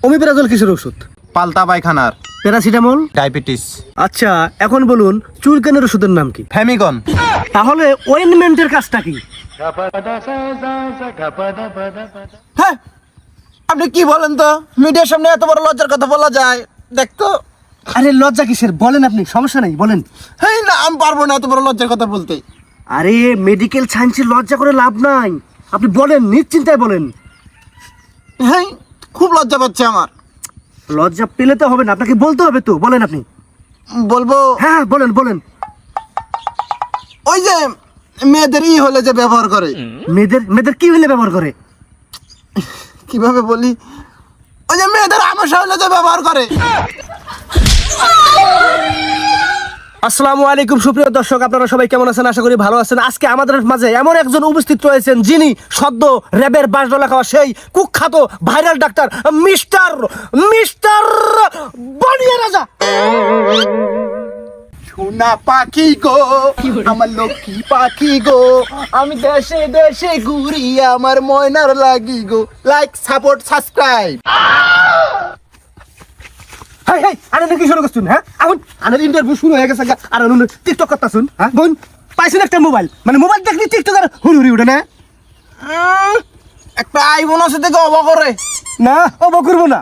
Omeprazole কিসের ওষুধ? পাল্টা পায়খানার। প্যারাসিটামল? ডায়াবেটিস। আচ্ছা, এখন বলুন চুলকানির ওষুধের নাম কি? ফেমিগন। তাহলে ওয়েনমেন্টের কাজটা কি? হ্যাঁ, আপনি কি বলেন তো? মিডিয়ার সামনে এত বড় লজ্জার কথা বলা যায়? দেখতো। আরে লজ্জা কিসের, বলেন আপনি, সমস্যা নেই, বলেন। হ্যাঁ না, আমি পারবো না এত বড় লজ্জার কথা বলতে। আরে মেডিকেল সায়েন্সে লজ্জা করে লাভ নাই, আপনি বলেন, নিশ্চিন্তায় বলেন। হ্যাঁ, খুব লজ্জা পাচ্ছে আমার। লজ্জা পেলে তো হবে না, আপনাকে বলতে হবে তো, বলেন আপনি। বলবো? হ্যাঁ বলেন বলেন। ওই যে মেয়েদের হলে যে ব্যবহার করে। মেয়েদের কি হলে ব্যবহার করে? কিভাবে বলি, ওই যে মেয়েদের আমাশা হলে যে ব্যবহার করে। আসসালামু আলাইকুম সুপ্রিয় দর্শক, আপনারা সবাই কেমন আছেন? আশা করি ভালো আছেন। আজকে আমাদের মাঝে এমন একজন উপস্থিত রয়েছেন যিনি সদ্য র্যাবের বাসডলা খাওয়া সেই কুখ্যাত ভাইরাল ডাক্তার মিস্টার বানিয়া রাজা। সোনা পাখি গো, আমার লক্ষ্মী পাখি গো, আমি দেশে দেশে ঘুরি আমার ময়নার লাগি গো। Like, support, subscribe. Hi hi, আরে কি শুরু করছুন? হ্যাঁ, এখন আনের ইন্টারভিউ শুরু হয়ে গেছে, আর অনু টিকটক করতেছুন। হ্যাঁ বোন, পাইছেন একটা মোবাইল, মানে মোবাইল দেখলি টিকটক আর হুড়ি উঠে না? একটা আইফোন আছে থেকে অবাক করে না, অবাক করবো না।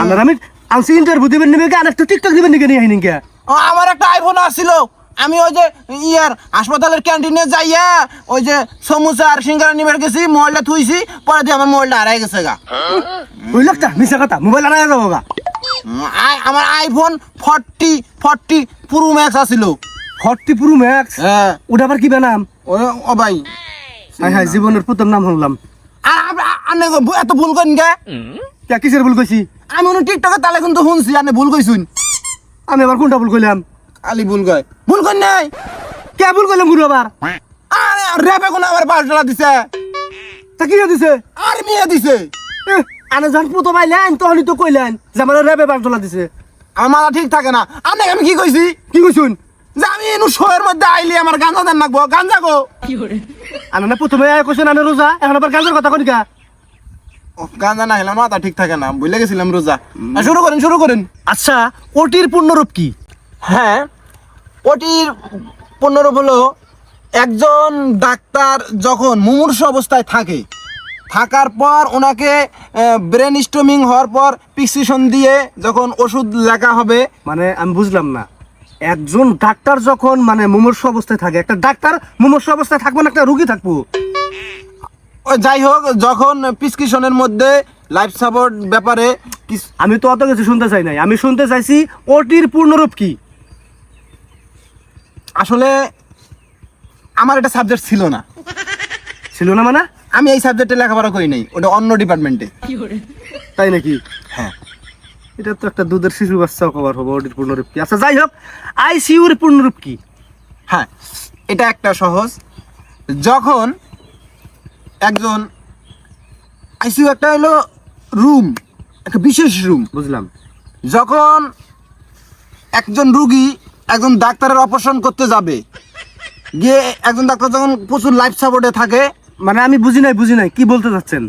আমার আমি আনছি ইন্টারভিউ দিবেন নিবে কে, আর একটা টিকটক দিবেন নিকে নিয়ে আইনি কে? আমার একটা আইফোন আসছিল, আমি ওই যে ইয়ার হাসপাতালের ক্যান্টিনে যাইয়া ওই যে সমুচা আর সিঙ্গারা নিবার গেছি, মোবাইলটা থুইছি, পরে দিয়ে আমার মোবাইলটা হারাই গেছে গা। ওই লোকটা মিশা কথা, মোবাইল আনা যাবো গা। আমার আইফোন 40 প্রো ম্যাক্স আছিল। 40 প্রো ম্যাক্স? হ্যাঁ। ওটা আবার কি নাম? ও ভাই, হাই হাই, জীবনের প্রথম নাম শুনলাম। এত ভুল করেন কে? কিসের ভুল কইছি? আমি মনে টিকটকে তালে কিন্তু শুনছি, আপনি ভুল কইছুন। আমি আবার কোনটা ভুল কইলাম? আলি ভুল কয়, ভুল করেন নাই। কে ভুল কইলাম গুরু আবার? আরে রেবে কোন আমার $5 দিছে। তা কি দিছে? আর মেয়ে দিছে। আনে যখন পুতো পাইলেন তখনই তো কইলেন যে আমার রেবে $5 দিছে। আমার মাথা ঠিক থাকে না। আপনাকে আমি কি কইছি? কি কইছুন? যে আমি এনু শোয়ের মধ্যে আইলি আমার গাঞ্জা দেন নাকবো, গাঞ্জা গো। আনে না প্রথমে কইছেন আনে রোজা, এখন আবার গাঁজার কথা কই কা? গাঞ্জা না হলে মাথা ঠিক থাকে না, ভুলে গেছিলাম রোজা। শুরু করেন। আচ্ছা, ওটির পূর্ণরূপ কি? হ্যাঁ, ওটির পূর্ণরূপ হলো একজন ডাক্তার যখন মুমূর্ষু অবস্থায় থাকার পর ওনাকে ব্রেন স্টর্মিং হওয়ার পর প্রেসক্রিপশন দিয়ে যখন ওষুধ লেখা হবে। মানে আমি বুঝলাম না, একজন ডাক্তার যখন মানে মুমূর্ষু অবস্থায় থাকে, একটা ডাক্তার মুমূর্ষু অবস্থায় থাকবো না, একটা রোগী থাকবো? যাই হোক, যখন প্রেসক্রিপশনের মধ্যে লাইফ সাপোর্ট ব্যাপারে আমি তো অত কিছু শুনতে চাই নাই, আমি শুনতে চাইছি ওটির পূর্ণরূপ কি। আসলে আমার এটা সাবজেক্ট ছিল না। ছিল না মানে? আমি এই সাবজেক্টে লেখাপড়া করি নাই, ওটা অন্য ডিপার্টমেন্টে। তাই নাকি? হ্যাঁ। এটা তো একটা দুধের শিশু বাচ্চাও কভার হবে। ওটির পূর্ণরূপ কি? আচ্ছা যাই হোক, আইসিইউর পূর্ণরূপ কি? হ্যাঁ, এটা একটা সহজ। যখন একজন আইসিইউ একটা হলো রুম, একটা বিশেষ রুম, বুঝলাম। যখন একজন রুগী একজন ডাক্তারের অপারেশন করতে যাবে, গিয়ে একজন ডাক্তার যখন প্রচুর লাইফ সাপোর্টে থাকে। মানে আমি বুঝি নাই কি বলতে চাচ্ছেন?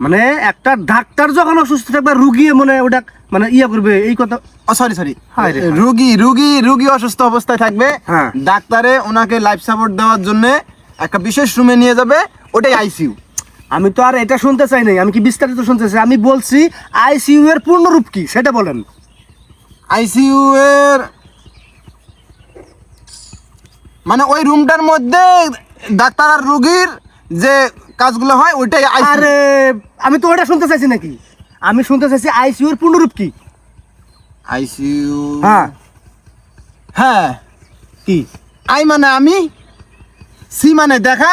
মানে একটা ডাক্তার যখন অসুস্থ থাকবে, রুগী মানে ওটা মানে ইয়া করবে, এই কথা? সরি, রুগী অসুস্থ অবস্থায় থাকবে, হ্যাঁ। ডাক্তারে ওনাকে লাইফ সাপোর্ট দেওয়ার জন্য একটা বিশেষ রুমে নিয়ে যাবে, ওটাই আইসিইউ। আমি তো আর এটা শুনতে চাই নাই, আমি কি বিস্তারিত শুনতে চাই? আমি বলছি আইসিইউ এর পূর্ণরূপ কি সেটা বলেন। আইসিইউ এর মানে ওই রুমটার মধ্যে ডাক্তার আর রোগীর যে কাজগুলো হয় ওইটাই আইসিইউ। আরে আমি তো ওটা শুনতে চাইছি নাকি, আমি শুনতে চাইছি আইসিইউ এর পূর্ণরূপ কি। আইসিইউ, হ্যাঁ কি? আই মানে আমি, সি মানে দেখা,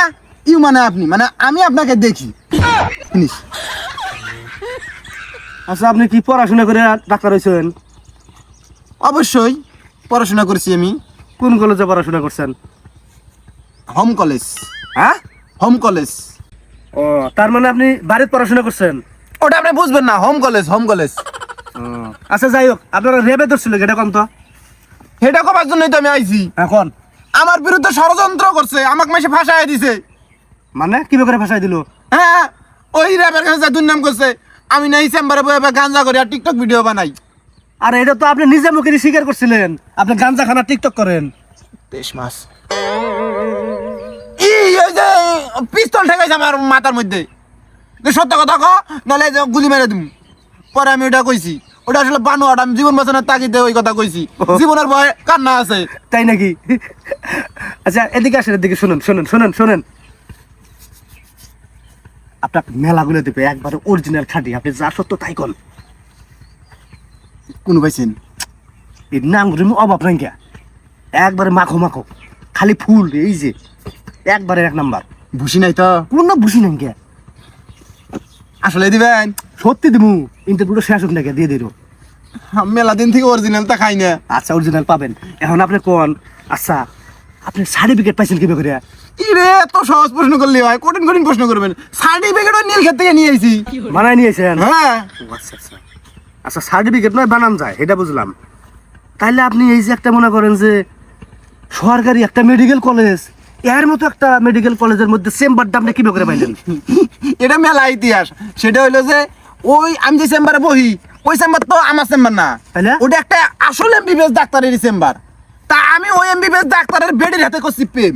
ইউ মানে আপনি, মানে আমি আপনাকে দেখি। আচ্ছা, আপনি কি পড়াশোনা করে ডাক্তার হয়েছেন? অবশ্যই পড়াশোনা করছি আমি। কোন কলেজে পড়াশোনা করছেন? Home college. হ্যাঁ, হোম কলেজ। ও, তার মানে আপনি বাড়িতে পড়াশোনা করছেন? ওটা আপনি বুঝবেন না, হোম কলেজ। আচ্ছা যাই হোক, আপনারা রেবে ধরছিল এটা কম তো? সেটা কবার জন্যই তো আমি আইছি। এখন আমার বিরুদ্ধে ষড়যন্ত্র করছে, আমাকে মাসে ফাঁসায় দিছে। মানে কি করে ভাষায় দিল? হ্যাঁ, ওই র্যাবের কাছে দুর্নাম করছে, আমি নাই চেম্বারে বয়ে বয়ে গাঞ্জা করি আর টিকটক ভিডিও বানাই। আর এটা তো আপনি নিজে মুখে স্বীকার করছিলেন আপনি গাঞ্জা খানা টিকটক করেন। 23 মাস এই যে পিস্তল ঠেকাইছে আমার মাথার মধ্যে, যে সত্য কথা ক নাহলে যে গুলি মেরে দিম। পরে আমি ওটা কইছি, ওটা আসলে বানোয়াট, আমি জীবন বাঁচানোর তাগিদে ওই কথা কইছি। জীবনের ভয় কান্না আছে। তাই নাকি? আচ্ছা এদিকে আসেন, এদিকে শুনুন শুনুন শুনুন শুনুন। আপনার মেলাগুলো দেবে একবারে অরিজিনাল খাঁটি, আপনি যা সত্য তাই কোন। কোন পাইছেন? এই নামগুলো অভাব নাই গা, একবারে মাখো মাখো, খালি ফুল এই যে একবারে এক নাম্বার। ভুসি নাই তো? কোনো বুঝি নাই গা। আসলে দিবেন? সত্যি দিমু, ইন্টারভিউটা শেষ হোক নাকি দিয়ে দিল। মেলা দিন থেকে অরিজিনাল তা খাই না। আচ্ছা অরিজিনাল পাবেন। এখন আপনি কোন, আচ্ছা আপনি সার্টিফিকেট পাইছেন কিভাবে করে? ইরে এত সহজ প্রশ্ন করলে হয়, কঠিন কঠিন প্রশ্ন করবেন। সার্টিফিকেট নীল ক্ষেত থেকে নিয়ে আইছি। বানায় নিয়েছেন? হ্যাঁ। আচ্ছা আচ্ছা আচ্ছা, সার্টিফিকেট নয় বানান যায়, এটা বুঝলাম। তাইলে আপনি এই যে একটা মনে করেন যে সরকারি একটা মেডিকেল কলেজ, এর মতো একটা মেডিকেল কলেজের মধ্যে চেম্বারটা আপনি কিভাবে করে পাইলেন? এটা মেলা ইতিহাস। সেটা হইলো যে ওই আমি যে চেম্বারে বহি, ওই চেম্বার তো আমার চেম্বার না, তাইলে? ওটা একটা আসলে এমবিবিএস ডাক্তারের চেম্বার। তা আমি ওই এমবিবিএস ডাক্তারের বেডের হাতে করছি প্রেম।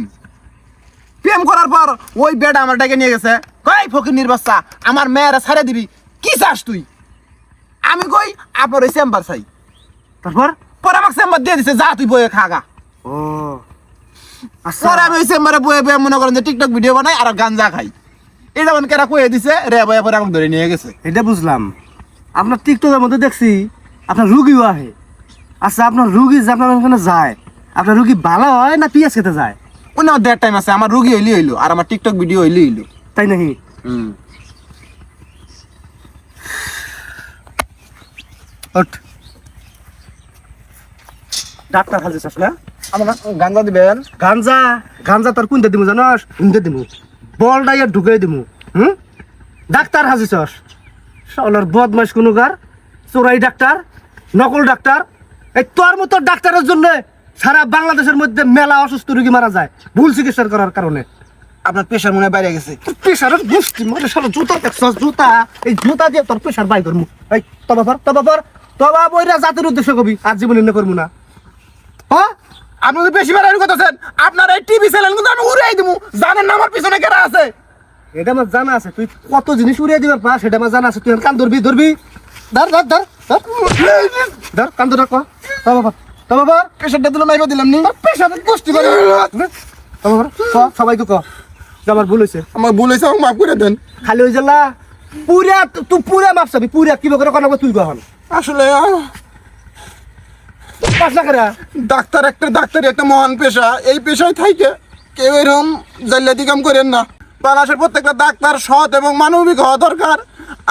প্রেম করার পর ওই বেড আমার ডেকে নিয়ে গেছে, কই ফকির বাচ্চা আমার মেয়েরা ছাড়ে দিবি, কি চাস তুই? আমি কই আপনার ওই চেম্বার চাই। তারপর পরে আমাকে চেম্বার দিয়ে দিছে, যা তুই বয়ে খাগা। ও আচ্ছা, পরে আমি ওই চেম্বারে বয়ে বয়ে মনে করেন যে টিকটক ভিডিও বানাই আর গাঞ্জা খাই। এটা মানে কেরা কয়ে দিছে রে বয়ে, পরে আমাকে ধরে নিয়ে গেছে। এটা বুঝলাম। আপনার টিকটকের মধ্যে দেখছি আপনার রুগীও আহে। আচ্ছা আপনার রুগী যে আপনার ওখানে যায়, আপনার রুগী ভালো হয় না পিয়াজ খেতে যায়? ওই না দেড় টাইম আছে, আমার রুগী হইলি হইলো আর আমার টিকটক ভিডিও হইলি হইলো। তাই নাকি? ওঠ। ডাক্তার হাজির আসলে আমার গাঞ্জা দিবেন? গাঞ্জা, গাঞ্জা তোর কোনটা দিমু জানস? কোনটা দিমু বলটা ইয়া ঢুকাই দিমু। ডাক্তার হাজিছস, শালার বদমাইশ কোনকার, চোরাই ডাক্তার, নকল ডাক্তার। এই তোর মতো ডাক্তারের জন্য সারা বাংলাদেশের মধ্যে মেলা অসুস্থ রোগী মারা যায় ভুল চিকিৎসা করার কারণে। আপনার প্রেশার মনে হয় বাইরে গেছে। প্রেশারের গোষ্ঠী মানে শালা জুতা দেখছস, জুতা, এই জুতা দিয়ে তোর প্রেশার বাই করমু। এই তবা বইরা জাতির উদ্দেশ্য কবি, আর জীবন নির্ণয় করবো না। হ্যাঁ আপনি তো বেশি বেড়াই করতেছেন। আপনার এই টিভি চ্যানেল কিন্তু আমি উড়াই দিব, জানেন না আমার পিছনে কেরা আছে। এটা আমার জানা আছে, তুই কত জিনিস উড়িয়ে দিবার পা সেটা আমার জানা আছে। তুই কান ধরবি ধরবি, ধর ধর ধর ধর ধর কান ধর কো বাবা প্রেশারটা দিলাম নাইবা দিলাম নি। পেশাদের গোষ্ঠী করে সবাইকে ক যে আমার ভুল হয়েছে, আমার ভুল হয়েছে, আমাকে মাফ করে দেন। খালি হয়ে যাল্লা পুরা, তুই পুরা মাপ চাবি, পুরা কি করে কনাবো তুই কখন আসলে পাস না করে। ডাক্তার একটা মহান পেশা। এই পেশায় থাইকে কেউ এরকম জাল্লাতি কাম করেন না। বাংলাদেশের প্রত্যেকটা ডাক্তার সৎ এবং মানবিক হওয়া দরকার।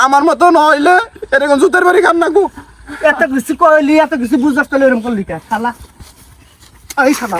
আমার মতো নইলে এরকম জুতের বাড়ি খান না গো। এত কিছু কইলি, এত কিছু বুঝাস তাহলে এরকম করলি কে শালা? এই শালা